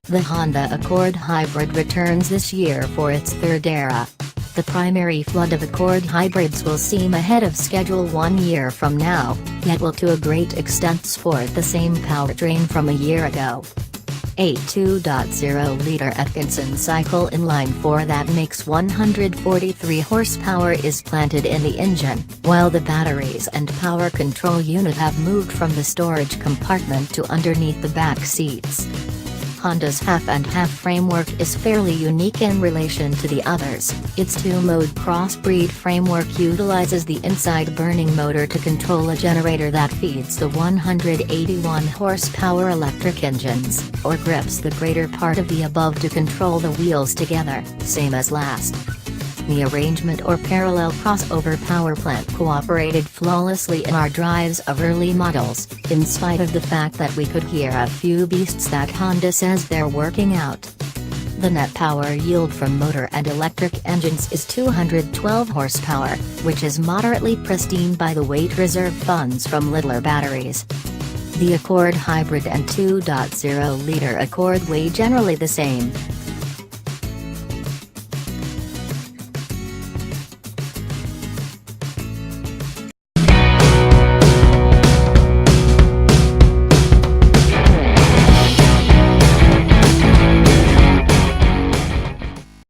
The Honda Accord Hybrid returns this year for its third era. The primary flood of Accord hybrids will seem ahead of schedule 1 year from now, yet will to a great extent sport the same powertrain from a year ago. A 2.0-liter Atkinson cycle inline-4 that makes 143 horsepower is planted in the engine, while the batteries and power control unit have moved from the storage compartment to underneath the back seats. Honda's half-and-half framework is fairly unique in relation to the others. Its two-mode crossbreed framework utilizes the inside burning motor to control a generator that feeds the 181 horsepower electric engines, or grips the greater part of the above to control the wheels together, same as last. The arrangement or parallel crossover powerplant cooperated flawlessly in our drives of early models, in spite of the fact that we could hear a few beasts that Honda says they're working out. The net power yield from motor and electric engines is 212 horsepower, which is moderately pristine by the weight reserve funds from littler batteries. The Accord Hybrid and 2.0-liter Accord weigh generally the same,